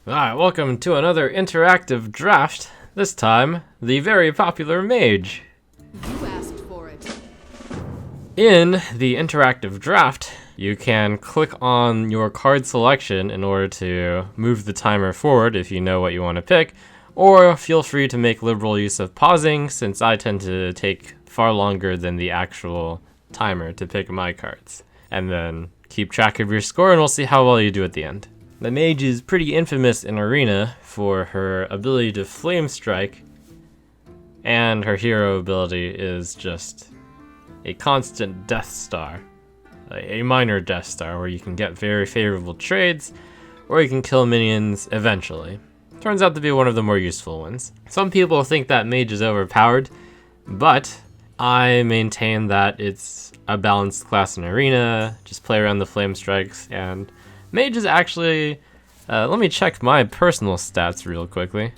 Alright, welcome to another interactive draft. This time, the very popular Mage. You asked for it. In the interactive draft, you can click on your card selection in order to move the timer forward if you know what you want to pick, or feel free to make liberal use of pausing, since I tend to take far longer than the actual timer to pick my cards. And then keep track of your score and we'll see how well you do at the end. The Mage is pretty infamous in Arena for her ability to Flame Strike, and her hero ability is just a constant Death Star, a minor Death Star, where you can get very favorable trades, or you can kill minions eventually. Turns out to be one of the more useful ones. Some people think that Mage is overpowered, but I maintain that it's a balanced class in Arena. Just play around the Flame Strikes, and Mage is actually, let me check my personal stats real quickly.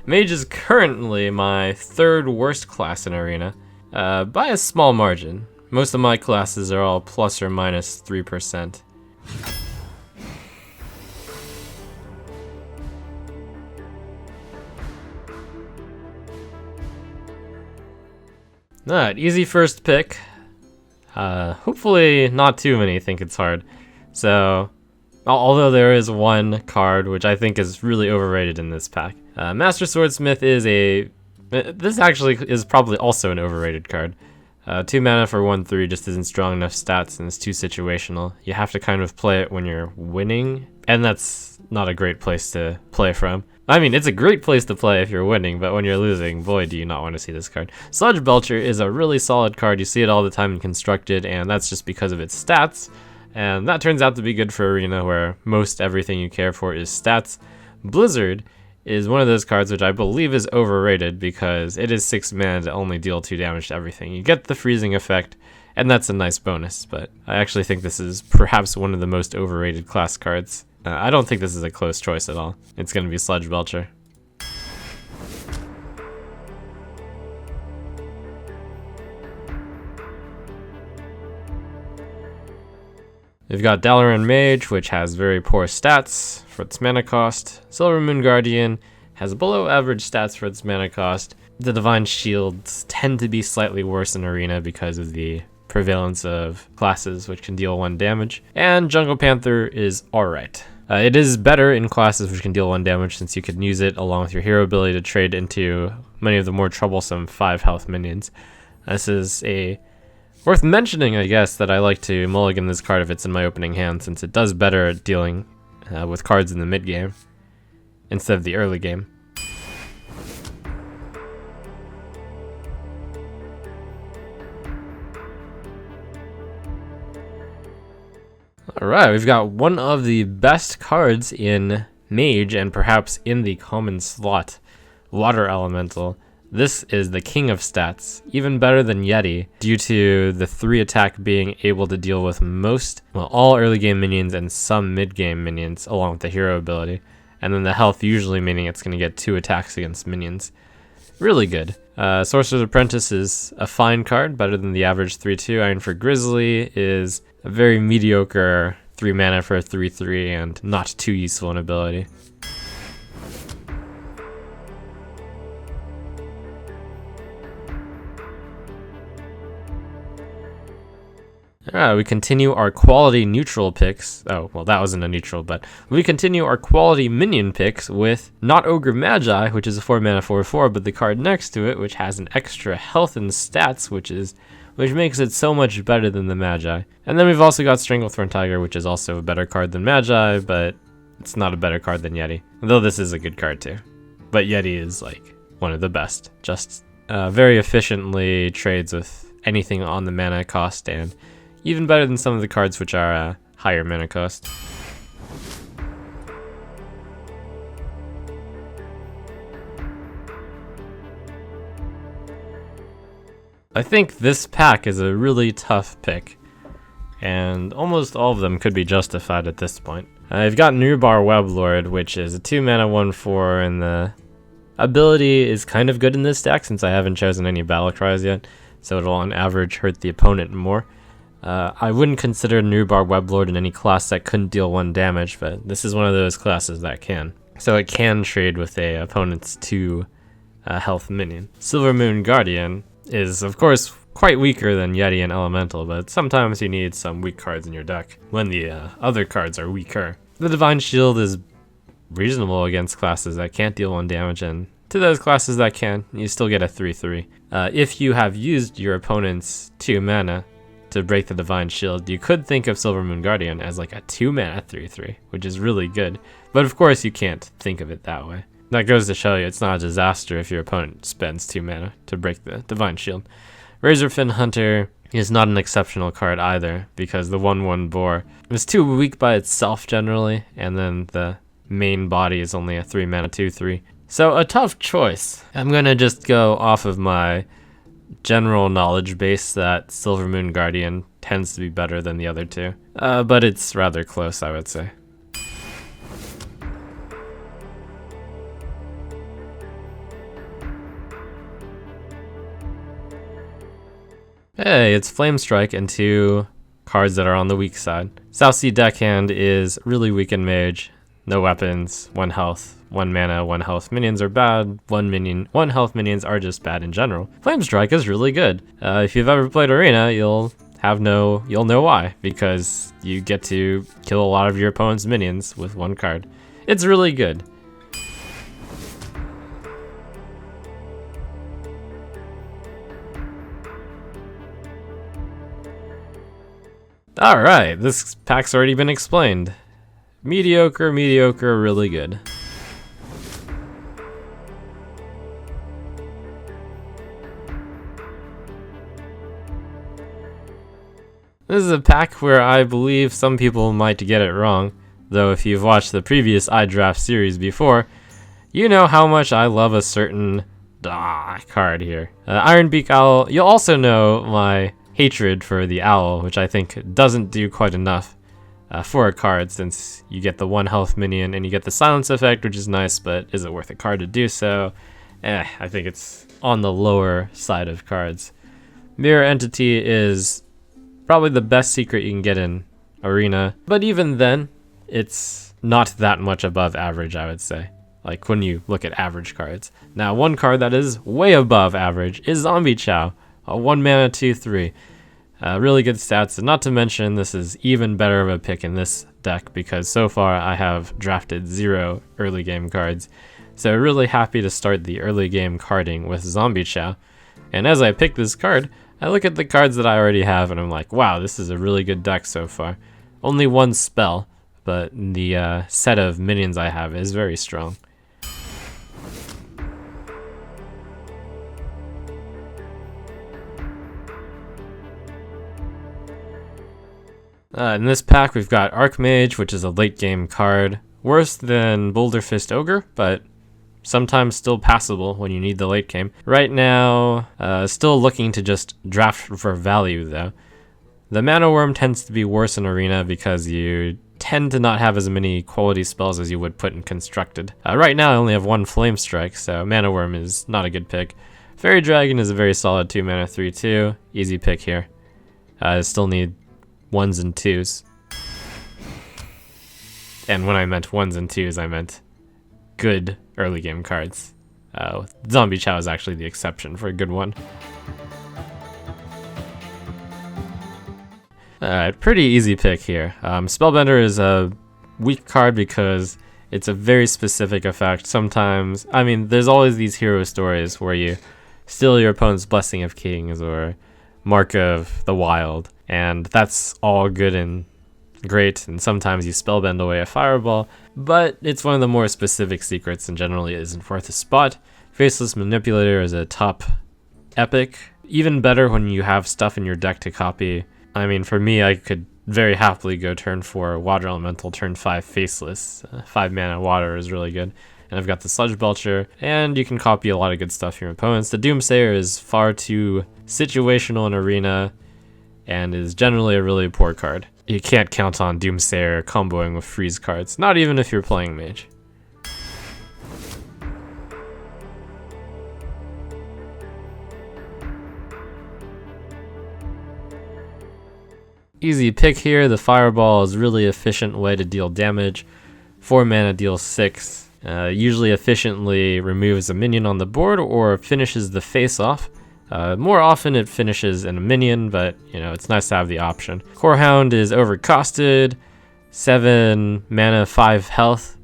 Mage is currently my third worst class in Arena, by a small margin. Most of my classes are all plus or minus 3%. Alright, easy first pick. Hopefully not too many think it's hard. So, although there is one card which I think is really overrated in this pack. Master Swordsmith is this actually is probably also an overrated card. 2 mana for 1/3 just isn't strong enough stats and it's too situational. You have to kind of play it when you're winning, and that's not a great place to play from. I mean, it's a great place to play if you're winning, but when you're losing, boy, do you not want to see this card. Sludge Belcher is a really solid card. You see it all the time in Constructed, and that's just because of its stats. And that turns out to be good for Arena, where most everything you care for is stats. Blizzard is one of those cards which I believe is overrated because it is 6 mana to only deal 2 damage to everything. You get the freezing effect, and that's a nice bonus, but I actually think this is perhaps one of the most overrated class cards. I don't think this is a close choice at all. It's going to be Sludge Belcher. We've got Dalaran Mage, which has very poor stats for its mana cost. Silver Moon Guardian has below average stats for its mana cost. The Divine Shields tend to be slightly worse in Arena because of the prevalence of classes which can deal 1 damage. And Jungle Panther is alright. It is better in classes which can deal 1 damage, since you can use it along with your hero ability to trade into many of the more troublesome 5 health minions. This is worth mentioning, I guess, that I like to mulligan this card if it's in my opening hand, since it does better at dealing with cards in the mid game instead of the early game. Alright, we've got one of the best cards in Mage, and perhaps in the common slot, Water Elemental. This is the king of stats, even better than Yeti, due to the 3 attack being able to deal with all early game minions and some mid game minions, along with the hero ability. And then the health usually meaning it's going to get 2 attacks against minions. Really good. Sorcerer's Apprentice is a fine card, better than the average 3/2. Iron for Grizzly is a very mediocre 3 mana for a 3/3 and not too useful in ability. Alright, we continue our quality neutral picks. Oh, well, that wasn't a neutral, but we continue our quality minion picks with not Ogre Magi, which is a 4 mana 4/4, but the card next to it, which has an extra health and stats, which makes it so much better than the Magi. And then we've also got Stranglethorn Tiger, which is also a better card than Magi, but it's not a better card than Yeti. Though this is a good card too. But Yeti is like one of the best. Just very efficiently trades with anything on the mana cost, and even better than some of the cards which are higher mana cost. I think this pack is a really tough pick, and almost all of them could be justified at this point. I've got Nurbar Weblord, which is a 2 mana 1/4, and the ability is kind of good in this deck since I haven't chosen any battle cries yet, so it'll on average hurt the opponent more. I wouldn't consider Newbar Weblord in any class that couldn't deal 1 damage, but this is one of those classes that can. So it can trade with a opponent's 2 health minion. Silvermoon Guardian is, of course, quite weaker than Yeti and Elemental, but sometimes you need some weak cards in your deck when the other cards are weaker. The Divine Shield is reasonable against classes that can't deal 1 damage, and to those classes that can, you still get a 3/3. If you have used your opponent's 2 mana to break the Divine Shield, you could think of Silvermoon Guardian as like a 2 mana 3/3, which is really good. But of course you can't think of it that way. That goes to show you it's not a disaster if your opponent spends 2 mana to break the Divine Shield. Razorfin Hunter is not an exceptional card either, because the 1/1 boar is too weak by itself generally, and then the main body is only a 3 mana 2/3. So a tough choice. I'm gonna just go off of my general knowledge base that Silvermoon Guardian tends to be better than the other 2, but it's rather close, I would say. Hey, it's Flamestrike and 2 cards that are on the weak side. Southsea Deckhand is really weak in Mage. No weapons, 1 health, 1 mana, 1 health minions are bad, 1 health minions are just bad in general. Flamestrike is really good. If you've ever played Arena, you'll know why, because you get to kill a lot of your opponent's minions with 1 card. It's really good. Alright, this pack's already been explained. Mediocre, mediocre, really good. This is a pack where I believe some people might get it wrong, though if you've watched the previous iDraft series before, you know how much I love a certain card here. Ironbeak Owl. You'll also know my hatred for the Owl, which I think doesn't do quite enough for a card, since you get the 1 health minion and you get the silence effect, which is nice, but is it worth a card to do so? I think it's on the lower side of cards. Mirror Entity is probably the best secret you can get in Arena, but even then, it's not that much above average, I would say, like when you look at average cards. Now, one card that is way above average is Zombie Chow, a 1 mana 2/3. Really good stats, and not to mention this is even better of a pick in this deck because so far I have drafted 0 early game cards. So really happy to start the early game carding with Zombie Chow. And as I pick this card, I look at the cards that I already have and I'm like, wow, this is a really good deck so far. Only 1 spell, but the set of minions I have is very strong. In this pack, we've got Archmage, which is a late game card. Worse than Boulder Fist Ogre, but sometimes still passable when you need the late game. Right now, still looking to just draft for value though. The Mana Worm tends to be worse in Arena because you tend to not have as many quality spells as you would put in Constructed. Right now I only have 1 Flame Strike, so Mana Worm is not a good pick. Fairy Dragon is a very solid 2 mana 3/2. Easy pick here. I still need 1s and 2s. And when I meant 1s and 2s, I meant good early game cards. Zombie Chow is actually the exception for a good one. Alright, pretty easy pick here. Spellbender is a weak card because it's a very specific effect. Sometimes, I mean, there's always these hero stories where you steal your opponent's Blessing of Kings or Mark of the Wild, and that's all good and great, and sometimes you spellbend away a fireball, but it's one of the more specific secrets and generally isn't worth a spot. Faceless Manipulator is a top epic. Even better when you have stuff in your deck to copy. I mean, for me, I could very happily go turn 4 Water Elemental, turn 5 Faceless. 5 mana water is really good. And I've got the Sludge Belcher, and you can copy a lot of good stuff from your opponents. The Doomsayer is far too situational in Arena and is generally a really poor card. You can't count on Doomsayer comboing with freeze cards, not even if you're playing Mage. Easy pick here. The Fireball is really efficient way to deal damage. 4 mana deals 6. Usually efficiently removes a minion on the board or finishes the face off. More often it finishes in a minion, but you know, it's nice to have the option. Corehound is overcosted, 7 mana, 5 health,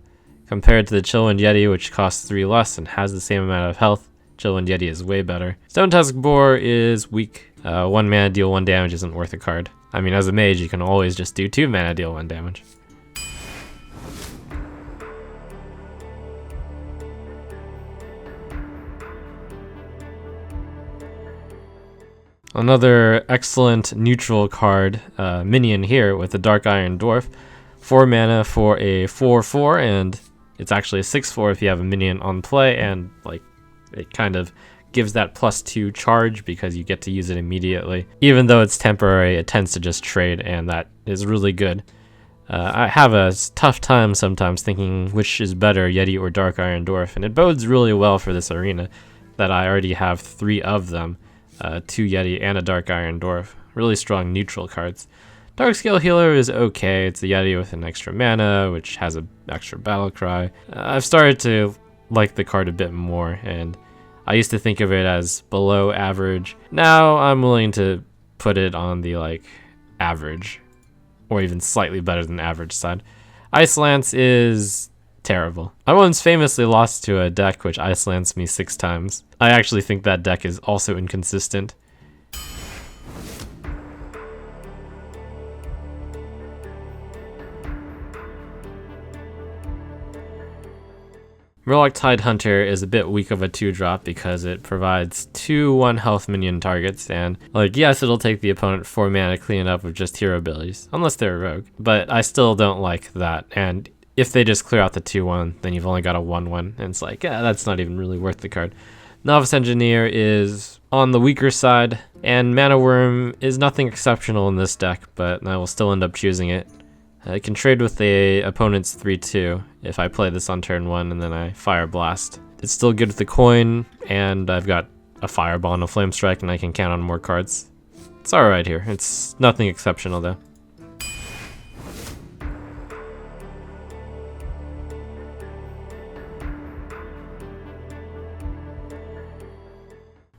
compared to the Chillwind Yeti, which costs 3 less and has the same amount of health. Chillwind Yeti is way better. Stone Tusk Boar is weak. 1 mana, deal 1 damage isn't worth a card. I mean, as a mage, you can always just do 2 mana, deal 1 damage. Another excellent neutral card, minion here with the Dark Iron Dwarf. 4 mana for a 4/4, and it's actually a 6/4 if you have a minion on play, and like it kind of gives that +2 charge because you get to use it immediately. Even though it's temporary, it tends to just trade, and that is really good. I have a tough time sometimes thinking which is better, Yeti or Dark Iron Dwarf, and it bodes really well for this arena that I already have 3 of them. 2 Yeti and a Dark Iron Dwarf. Really strong neutral cards. Darkscale Healer is okay. It's a Yeti with an extra mana, which has an extra battle cry. I've started to like the card a bit more, and I used to think of it as below average. Now I'm willing to put it on the like average, or even slightly better than average side. Ice Lance is terrible. I once famously lost to a deck which Ice Lanced me 6 times. I actually think that deck is also inconsistent. Murloc Tidehunter is a bit weak of a 2-drop because it provides 2 1 health minion targets, and like yes, it'll take the opponent 4 mana to clean it up with just hero abilities, unless they're a rogue. But I still don't like that, and if they just clear out the 2/1, then you've only got a 1/1, and it's like, yeah, that's not even really worth the card. Novice Engineer is on the weaker side, and Mana Worm is nothing exceptional in this deck, but I will still end up choosing it. I can trade with the opponent's 3/2 if I play this on turn 1 and then I Fire Blast. It's still good with the coin, and I've got a Fireball and a Flame Strike, and I can count on more cards. It's alright here. It's nothing exceptional though.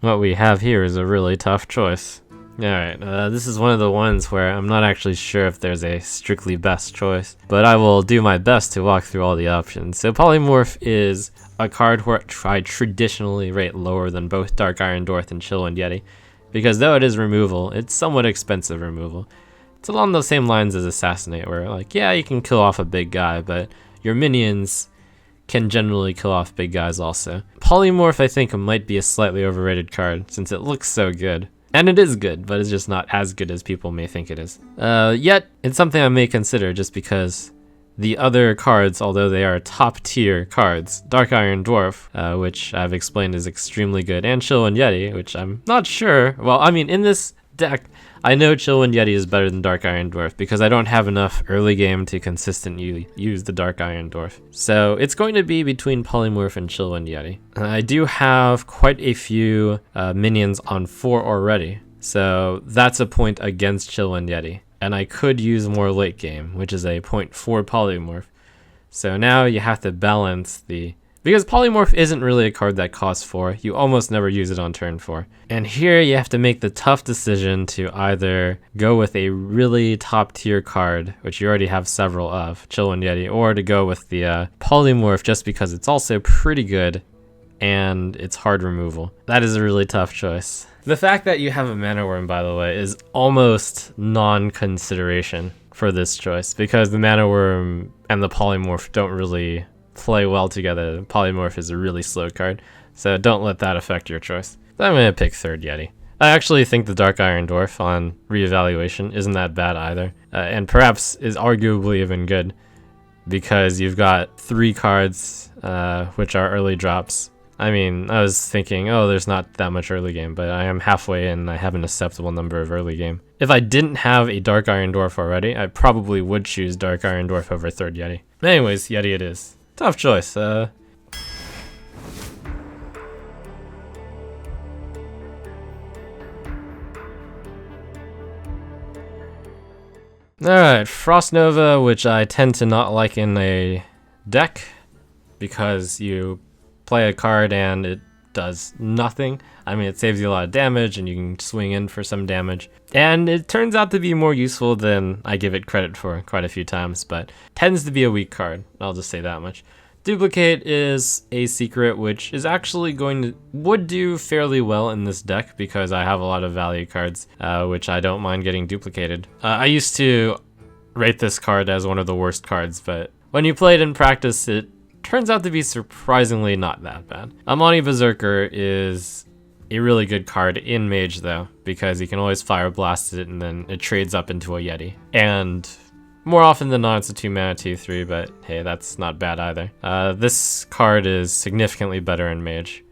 What we have here is a really tough choice. Alright, this is one of the ones where I'm not actually sure if there's a strictly best choice, but I will do my best to walk through all the options. So Polymorph is a card where I traditionally rate lower than both Dark Iron Dwarf and Chillwind Yeti, because though it is removal, it's somewhat expensive removal. It's along the same lines as Assassinate, where like, yeah, you can kill off a big guy, but your minions can generally kill off big guys also. Polymorph, I think, might be a slightly overrated card, since it looks so good. And it is good, but it's just not as good as people may think it is. Yet, it's something I may consider just because the other cards, although they are top tier cards, Dark Iron Dwarf, which I've explained is extremely good, and Chillwind Yeti, which I'm not sure. Well, I mean, in this deck, I know Chillwind Yeti is better than Dark Iron Dwarf because I don't have enough early game to consistently use the Dark Iron Dwarf. So it's going to be between Polymorph and Chillwind Yeti. I do have quite a few minions on 4 already, so that's a point against Chillwind Yeti. And I could use more late game, which is a 0.4 Polymorph. So now you have to balance the... Because Polymorph isn't really a card that costs 4, you almost never use it on turn 4. And here you have to make the tough decision to either go with a really top tier card, which you already have several of, Chillwind Yeti, or to go with the Polymorph just because it's also pretty good and it's hard removal. That is a really tough choice. The fact that you have a Mana Worm, by the way, is almost non-consideration for this choice because the Mana Worm and the Polymorph don't really play well together. Polymorph is a really slow card, so don't let that affect your choice. So I'm gonna pick 3rd Yeti. I actually think the Dark Iron Dwarf on reevaluation isn't that bad either, and perhaps is arguably even good because you've got 3 cards which are early drops. I mean, I was thinking, oh, there's not that much early game, but I am halfway in and I have an acceptable number of early game. If I didn't have a Dark Iron Dwarf already, I probably would choose Dark Iron Dwarf over 3rd Yeti. Anyways, Yeti it is. Tough choice. Alright, Frost Nova, which I tend to not like in a deck because you play a card and it does nothing. I mean, it saves you a lot of damage and you can swing in for some damage. And it turns out to be more useful than I give it credit for quite a few times, but tends to be a weak card. I'll just say that much. Duplicate is a secret which is actually would do fairly well in this deck because I have a lot of value cards, which I don't mind getting duplicated. I used to rate this card as one of the worst cards, but when you play it in practice, it turns out to be surprisingly not that bad. Amani Berserker is a really good card in Mage though, because you can always Fire Blast it and then it trades up into a Yeti. And more often than not, it's a 2 mana 2/3, but hey, that's not bad either. This card is significantly better in Mage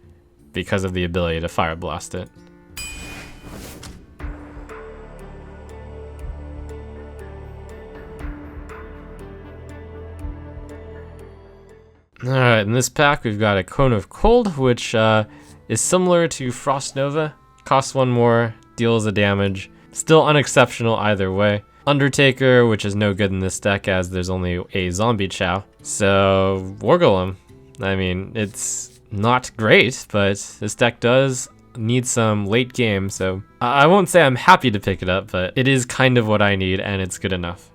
because of the ability to Fire Blast it. Alright, in this pack we've got a Cone of Cold, which is similar to Frost Nova. Costs 1 more, deals a damage. Still unexceptional either way. Undertaker, which is no good in this deck as there's only a zombie chow. So, War Golem. I mean, it's not great, but this deck does need some late game, so I won't say I'm happy to pick it up, but it is kind of what I need and it's good enough.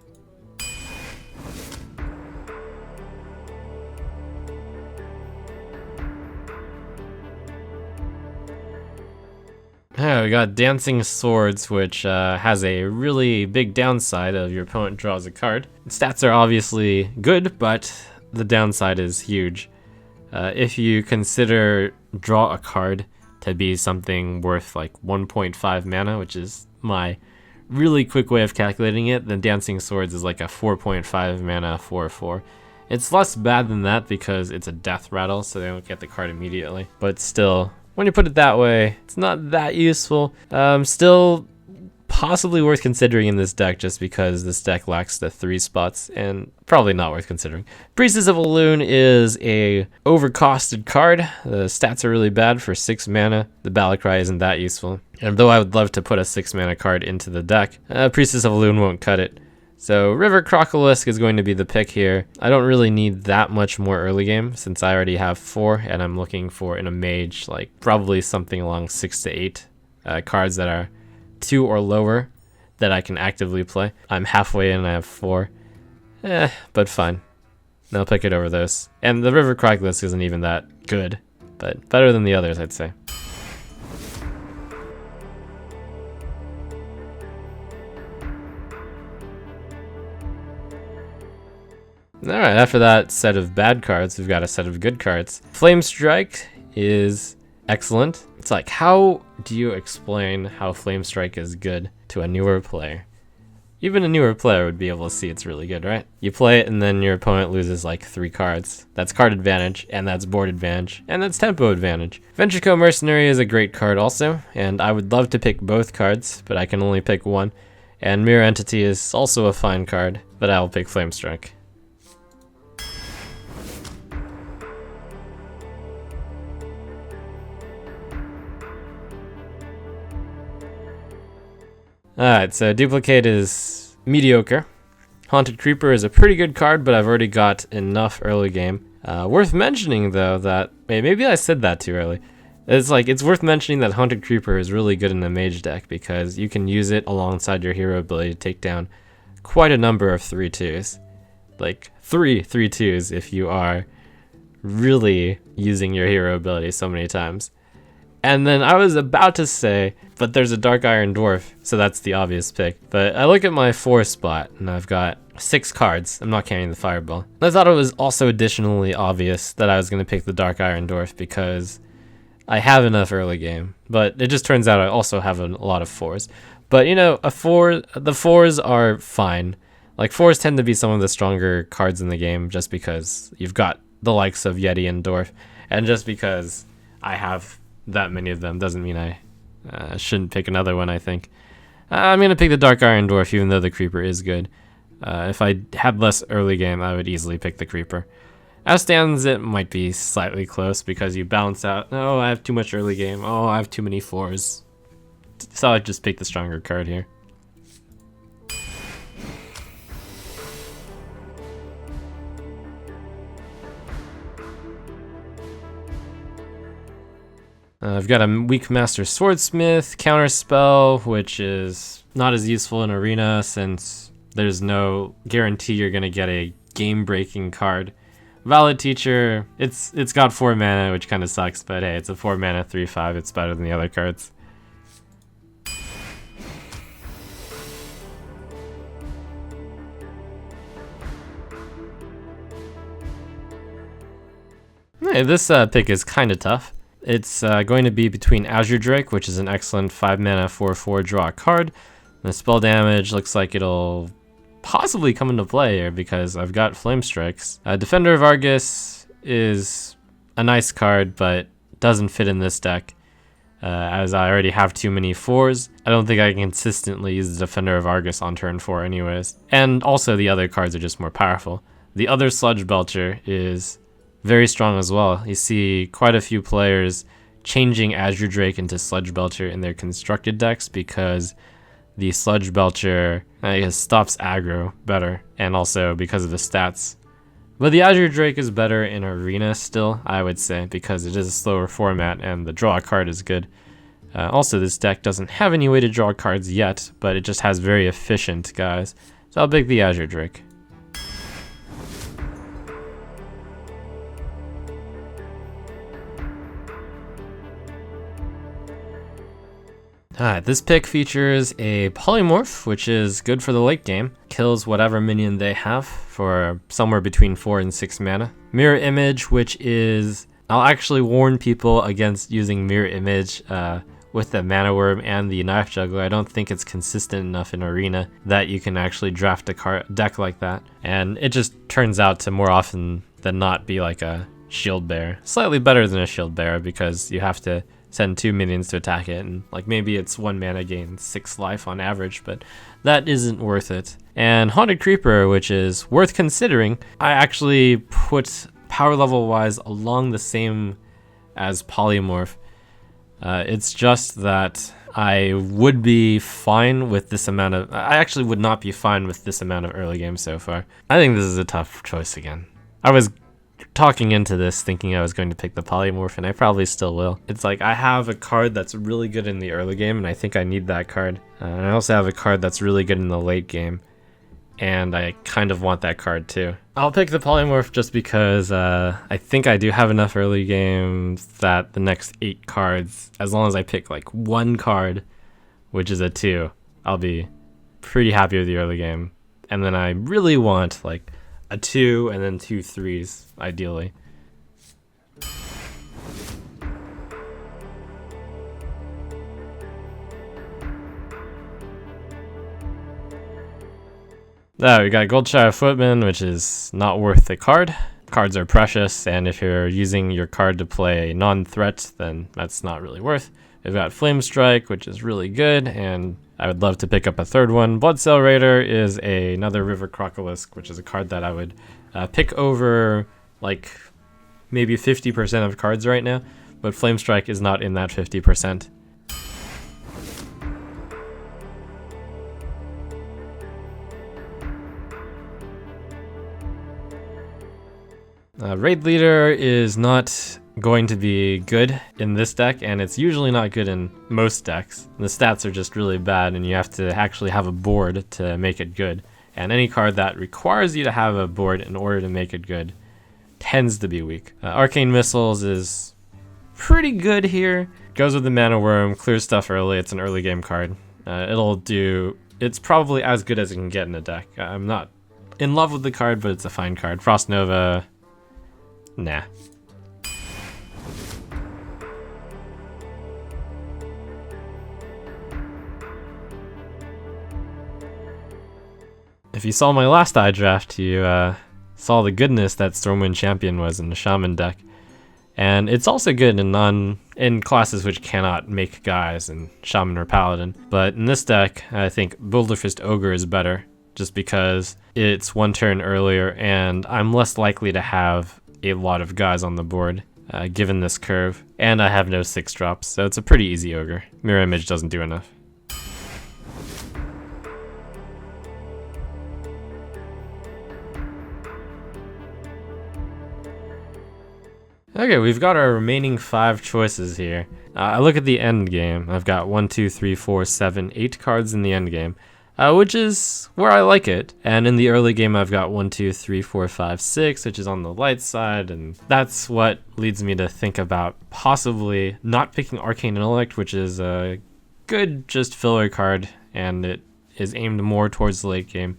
We got Dancing Swords, which has a really big downside of your opponent draws a card. Stats are obviously good, but the downside is huge. If you consider draw a card to be something worth like 1.5 mana, which is my really quick way of calculating it, then Dancing Swords is like a 4.5 mana 4/4. It's less bad than that because it's a death rattle, so they don't get the card immediately, but still, when you put it that way, it's not that useful. Still possibly worth considering in this deck just because this deck lacks the 3 spots, and probably not worth considering. Priestess of Elune is a overcosted card. The stats are really bad for 6 mana. The Battle Cry isn't that useful. And though I would love to put a 6 mana card into the deck, Priestess of Elune won't cut it. So River Crocolisk is going to be the pick here. I don't really need that much more early game since I already have 4 and I'm looking for in a Mage like probably something along 6 to 8 cards that are 2 or lower that I can actively play. I'm halfway in and I have 4. But fine. I'll pick it over those. And the River Crocolisk isn't even that good, but better than the others, I'd say. Alright, after that set of bad cards, we've got a set of good cards. Flame Strike is excellent. It's like, how do you explain how Flame Strike is good to a newer player? Even a newer player would be able to see it's really good, right? You play it and then your opponent loses like 3 cards. That's card advantage, and that's board advantage, and that's tempo advantage. Ventrico Mercenary is a great card also, and I would love to pick both cards, but I can only pick one. And Mirror Entity is also a fine card, but I will pick Flame Strike. Alright, so Duplicate is mediocre. Haunted Creeper is a pretty good card, but I've already got enough early game. Worth mentioning though that, maybe I said that too early. It's worth mentioning that Haunted Creeper is really good in the Mage deck because you can use it alongside your hero ability to take down quite a number of 3/2s. Like 3/2s if you are really using your hero ability so many times. And then I was about to say, but there's a Dark Iron Dwarf, so that's the obvious pick. But I look at my 4 spot, and I've got 6 cards. I'm not counting the Fireball. I thought it was also additionally obvious that I was going to pick the Dark Iron Dwarf because I have enough early game. But it just turns out I also have a lot of 4s. But you know, the 4s are fine. Like 4s tend to be some of the stronger cards in the game just because you've got the likes of Yeti and Dwarf. And just because I have that many of them doesn't mean I shouldn't pick another one, I think. I'm going to pick the Dark Iron Dwarf even though the Creeper is good. If I had less early game, I would easily pick the Creeper. As stands, it might be slightly close because you balance out, oh, I have too much early game, oh, I have too many 4s. So I'd just pick the stronger card here. I've got a weak master swordsmith, counterspell, which is not as useful in arena since there's no guarantee you're gonna get a game-breaking card. Valid teacher, it's got 4 mana, which kind of sucks, but hey, it's a 4 mana 3/5. It's better than the other cards. Hey, this pick is kind of tough. It's going to be between Azure Drake, which is an excellent 5 mana 4/4 draw a card. The spell damage looks like it'll possibly come into play here because I've got Flame Strikes. Defender of Argus is a nice card, but doesn't fit in this deck. As I already have too many 4s, I don't think I can consistently use the Defender of Argus on turn 4 anyways. And also the other cards are just more powerful. The other Sludge Belcher is very strong as well. You see quite a few players changing Azure Drake into Sludge Belcher in their constructed decks because the Sludge Belcher, I guess, stops aggro better, and also because of the stats. But the Azure Drake is better in arena still, I would say, because it is a slower format and the draw card is good. Also, this deck doesn't have any way to draw cards yet, but it just has very efficient guys. So I'll pick the Azure Drake. Alright, this pick features a Polymorph, which is good for the late game. Kills whatever minion they have for somewhere between 4 and 6 mana. Mirror Image, which is... I'll actually warn people against using Mirror Image with the Mana Worm and the Knife Juggler. I don't think it's consistent enough in Arena that you can actually draft a deck like that. And it just turns out to more often than not be like a Shield Bearer. Slightly better than a Shield Bearer because you have to send 2 minions to attack it, and like maybe it's 1 mana gain 6 life on average, but that isn't worth it. And Haunted Creeper, which is worth considering, I actually put power level wise along the same as Polymorph. It's just that I would be fine with this amount of... I actually would not be fine with this amount of early game so far. I think this is a tough choice again. I was talking into this thinking I was going to pick the Polymorph, and I probably still will. It's like I have a card that's really good in the early game, and I think I need that card. And I also have a card that's really good in the late game, and I kind of want that card too. I'll pick the Polymorph just because I think I do have enough early games that the next 8 cards, as long as I pick like 1 card, which is a 2, I'll be pretty happy with the early game. And then I really want like a 2 and then 2 3s, ideally. We got Goldshire Footman, which is not worth the card. Cards are precious, and if you're using your card to play a non-threat, then that's not really worth. We've got Flame Strike, which is really good, and I would love to pick up a 3rd one. Bloodsail Raider is another River Crocolisk, which is a card that I would pick over like maybe 50% of cards right now, but Flame Strike is not in that 50%. Raid Leader is not going to be good in this deck, and it's usually not good in most decks. The stats are just really bad, and you have to actually have a board to make it good. And any card that requires you to have a board in order to make it good tends to be weak. Arcane Missiles is pretty good here. Goes with the Mana Worm, clears stuff early. It's an early game card. It's probably as good as it can get in a deck. I'm not in love with the card, but it's a fine card. Frost Nova, nah. If you saw my last iDraft, you saw the goodness that Stormwind Champion was in the Shaman deck. And it's also good in classes which cannot make guys in Shaman or Paladin. But in this deck, I think Boulderfist Ogre is better, just because it's 1 turn earlier, and I'm less likely to have a lot of guys on the board, given this curve. And I have no 6 drops, so it's a pretty easy Ogre. Mirror Image doesn't do enough. Okay, we've got our remaining 5 choices here. I look at the end game. I've got 1, 2, 3, 4, 7, 8 cards in the end game, which is where I like it. And in the early game, I've got 1, 2, 3, 4, 5, 6, which is on the light side. And that's what leads me to think about possibly not picking Arcane Intellect, which is a good just filler card, and it is aimed more towards the late game.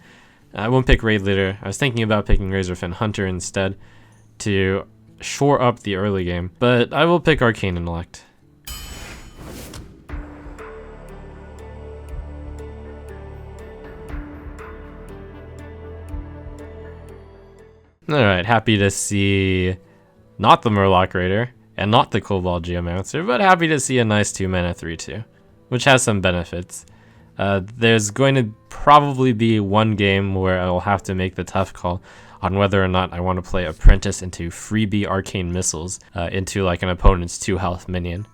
I won't pick Raid Leader. I was thinking about picking Razorfin Hunter instead to shore up the early game, but I will pick Arcane Intellect. Alright, happy to see not the Murloc Raider and not the Cobalt Geomancer, but happy to see a nice 2-mana 3/2, which has some benefits. There's going to probably be one game where I will have to make the tough call on whether or not I want to play Apprentice into freebie Arcane Missiles into like an opponent's 2 health minion.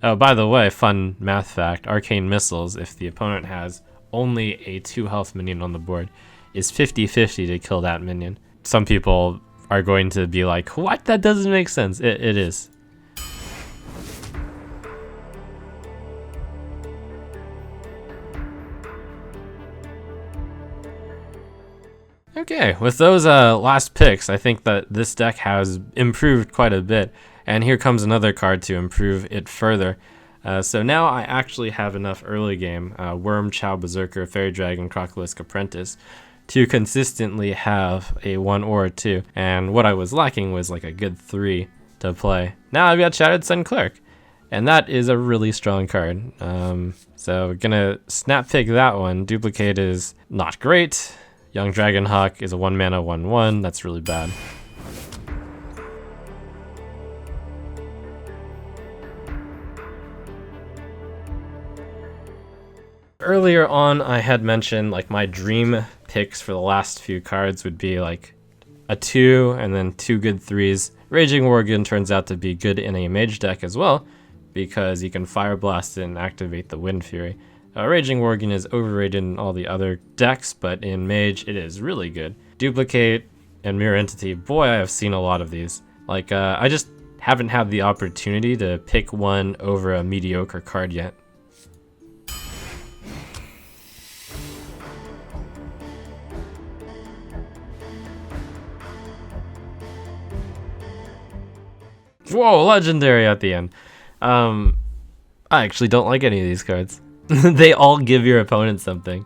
Oh, by the way, fun math fact, Arcane Missiles, if the opponent has only a 2 health minion on the board, is 50-50 to kill that minion. Some people are going to be like, what? That doesn't make sense. It is. Okay, with those last picks, I think that this deck has improved quite a bit, and here comes another card to improve it further. So now I actually have enough early game, Worm, Chow, Berserker, Fairy Dragon, Crocolisk, Apprentice, to consistently have a 1 or a 2, and what I was lacking was like a good 3 to play. Now I've got Shattered Sun Cleric, and that is a really strong card. So we're gonna snap pick that one. Duplicate is not great. Young Dragonhawk is a 1-mana 1/1. That's really bad. Earlier on, I had mentioned like my dream picks for the last few cards would be like a 2 and then 2 good 3s. Raging Worgen turns out to be good in a Mage deck as well, because you can Fire Blast it and activate the Wind Fury. Raging Worgen is overrated in all the other decks, but in Mage it is really good. Duplicate and Mirror Entity, boy, I have seen a lot of these. Like, I just haven't had the opportunity to pick one over a mediocre card yet. Whoa, legendary at the end. I actually don't like any of these cards. They all give your opponent something.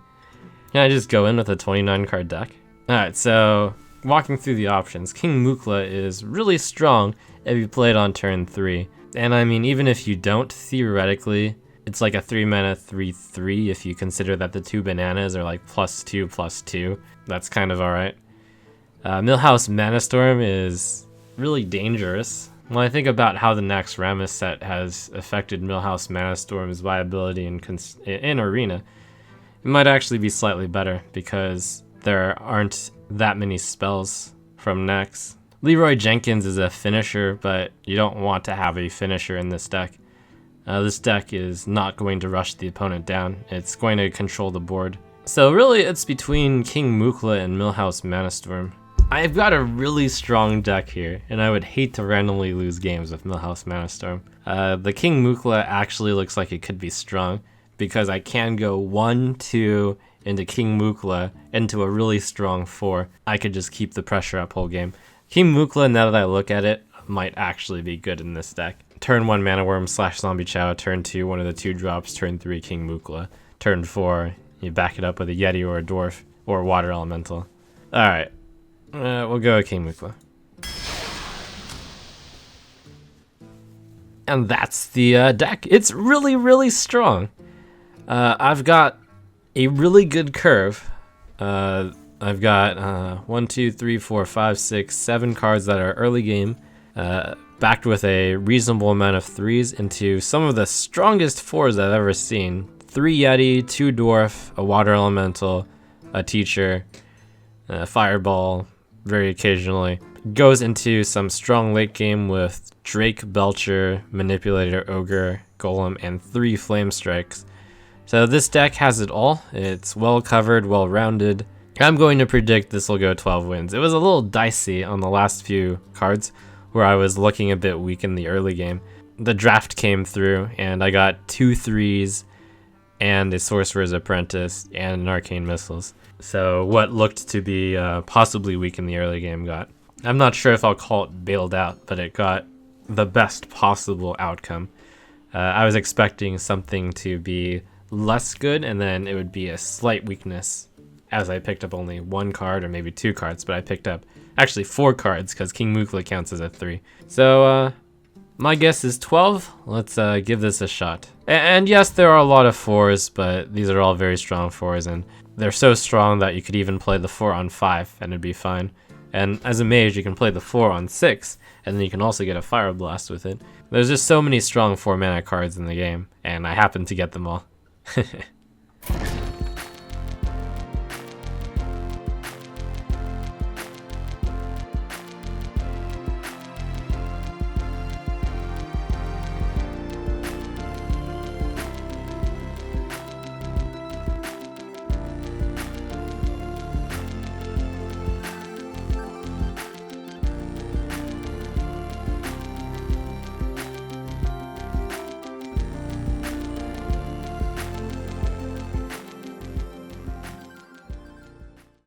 Can I just go in with a 29 card deck? Alright, so walking through the options, King Mukla is really strong if you play it on turn 3. And I mean, even if you don't, theoretically, it's like a 3-mana 3/3 if you consider that the 2 bananas are like +2/+2. That's kind of alright. Millhouse Manastorm is really dangerous. When I think about how the Naxxramas set has affected Millhouse Manastorm's viability in Arena, it might actually be slightly better because there aren't that many spells from Nax. Leroy Jenkins is a finisher, but you don't want to have a finisher in this deck. This deck is not going to rush the opponent down. It's going to control the board. So really, it's between King Mukla and Millhouse Manastorm. I've got a really strong deck here, and I would hate to randomly lose games with Millhouse Manastorm. The King Mukla actually looks like it could be strong, because I can go 1-2 into King Mukla into a really strong 4. I could just keep the pressure up whole game. King Mukla, now that I look at it, might actually be good in this deck. Turn 1 Mana Worm / Zombie Chow, turn 2 one of the 2 drops, turn 3 King Mukla, turn 4 you back it up with a Yeti or a Dwarf or a Water Elemental. Alright. We'll go with King Mukla. And that's the deck. It's really, really strong. I've got a really good curve. I've got 1, 2, 3, 4, 5, 6, 7 cards that are early game, backed with a reasonable amount of 3s into some of the strongest 4s I've ever seen. 3 Yeti, 2 Dwarf, a Water Elemental, a Teacher, a Fireball, very occasionally. Goes into some strong late game with Drake, Belcher, Manipulator, Ogre, Golem, and 3 Flame Strikes. So this deck has it all. It's well covered, well rounded. I'm going to predict this will go 12 wins. It was a little dicey on the last few cards where I was looking a bit weak in the early game. The draft came through, and I got 2 3s, and a Sorcerer's Apprentice, and an Arcane Missiles. So what looked to be possibly weak in the early game got. I'm not sure if I'll call it bailed out, but it got the best possible outcome. I was expecting something to be less good, and then it would be a slight weakness as I picked up only 1 card or maybe 2 cards, but I picked up actually 4 cards because King Mukla counts as a 3. So my guess is 12. Let's give this a shot. And yes, there are a lot of 4s, but these are all very strong 4s, and they're so strong that you could even play the 4 on 5 and it'd be fine. And as a mage, you can play the 4 on 6, and then you can also get a Fire Blast with it. There's just so many strong 4-mana cards in the game, and I happen to get them all.